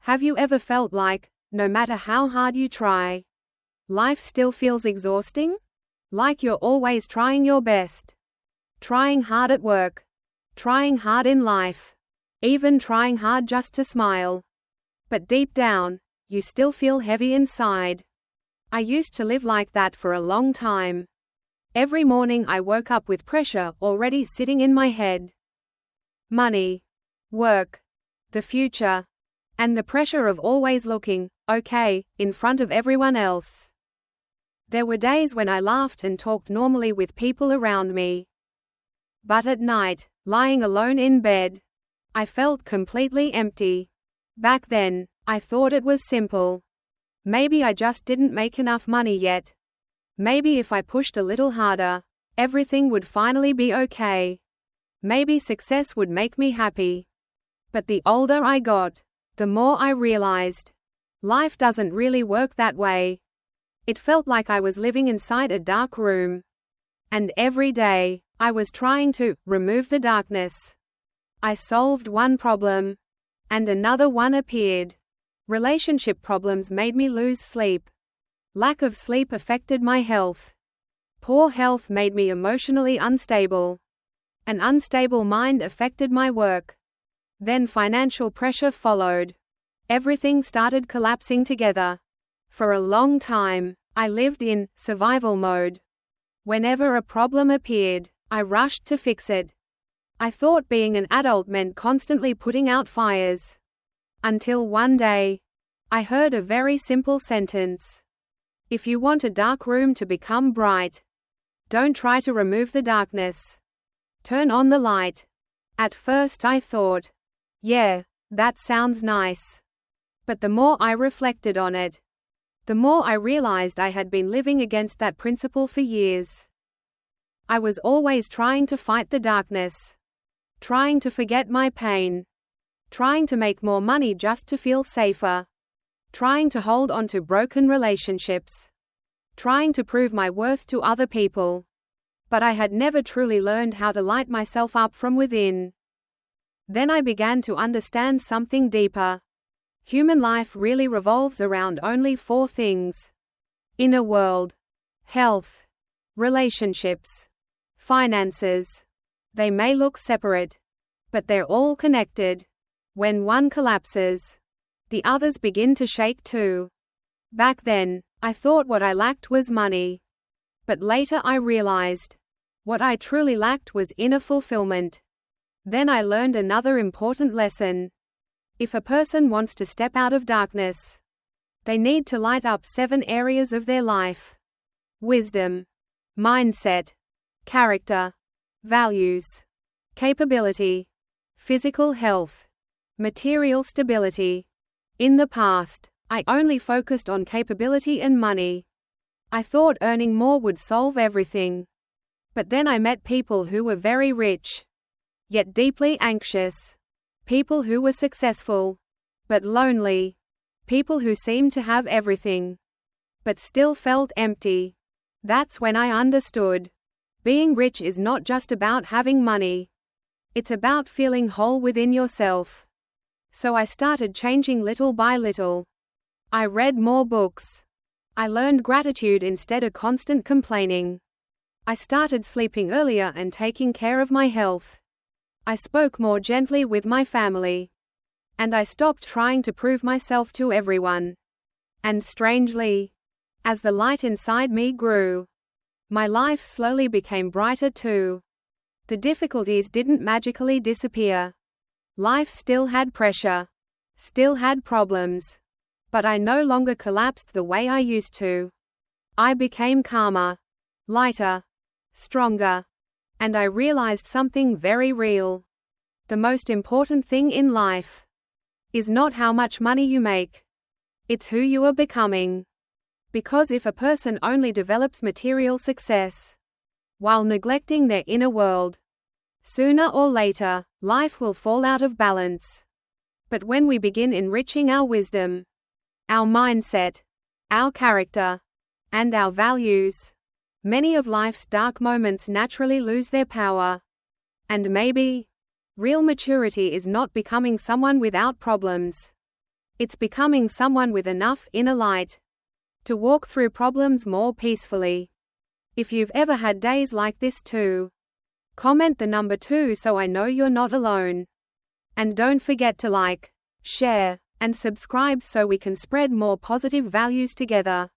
Have you ever felt like, no matter how hard you try, life still feels exhausting? Like you're always trying your best. Trying hard at work. Trying hard in life. Even trying hard just to smile. But deep down, you still feel heavy inside. I used to live like that for a long time. Every morning I woke up with pressure already sitting in my head. Money. Work. The future. And the pressure of always looking okay in front of everyone else. There were days when I laughed and talked normally with people around me. But at night, lying alone in bed, I felt completely empty. Back then, I thought it was simple. Maybe I just didn't make enough money yet. Maybe if I pushed a little harder, everything would finally be okay. Maybe success would make me happy. But the older I got, the more I realized, life doesn't really work that way. It felt like I was living inside a dark room. And every day, I was trying to remove the darkness. I solved one problem, and another one appeared. Relationship problems made me lose sleep. Lack of sleep affected my health. Poor health made me emotionally unstable. An unstable mind affected my work. Then financial pressure followed. Everything started collapsing together. For a long time, I lived in survival mode. Whenever a problem appeared, I rushed to fix it. I thought being an adult meant constantly putting out fires. Until one day, I heard a very simple sentence. If you want a dark room to become bright, don't try to remove the darkness. Turn on the light. At first I thought, yeah, that sounds nice. But the more I reflected on it, the more I realized I had been living against that principle for years. I was always trying to fight the darkness. Trying to forget my pain. Trying to make more money just to feel safer. Trying to hold on to broken relationships. Trying to prove my worth to other people. But I had never truly learned how to light myself up from within. Then I began to understand something deeper. Human life really revolves around only 4 things: inner world, health, relationships, finances. They may look separate, but they're all connected. When one collapses, the others begin to shake too. Back then, I thought what I lacked was money. But later I realized, what I truly lacked was inner fulfillment. Then I learned another important lesson. If a person wants to step out of darkness, they need to light up 7 areas of their life: wisdom, mindset, character, values, capability, physical health, material stability. In the past, I only focused on capability and money. I thought earning more would solve everything. But then I met people who were very rich, yet deeply anxious. People who were successful, but lonely. People who seemed to have everything, but still felt empty. That's when I understood. Being rich is not just about having money. It's about feeling whole within yourself. So I started changing little by little. I read more books. I learned gratitude instead of constant complaining. I started sleeping earlier and taking care of my health. I spoke more gently with my family. And I stopped trying to prove myself to everyone. And strangely, as the light inside me grew, my life slowly became brighter too. The difficulties didn't magically disappear. Life still had pressure, still had problems. But I no longer collapsed the way I used to. I became calmer, lighter, stronger. And I realized something very real. The most important thing in life is not how much money you make. It's who you are becoming. Because if a person only develops material success while neglecting their inner world, sooner or later, life will fall out of balance. But when we begin enriching our wisdom, our mindset, our character, and our values, many of life's dark moments naturally lose their power. And maybe, real maturity is not becoming someone without problems. It's becoming someone with enough inner light to walk through problems more peacefully. If you've ever had days like this too, comment the number 2 so I know you're not alone. And don't forget to like, share, and subscribe so we can spread more positive values together.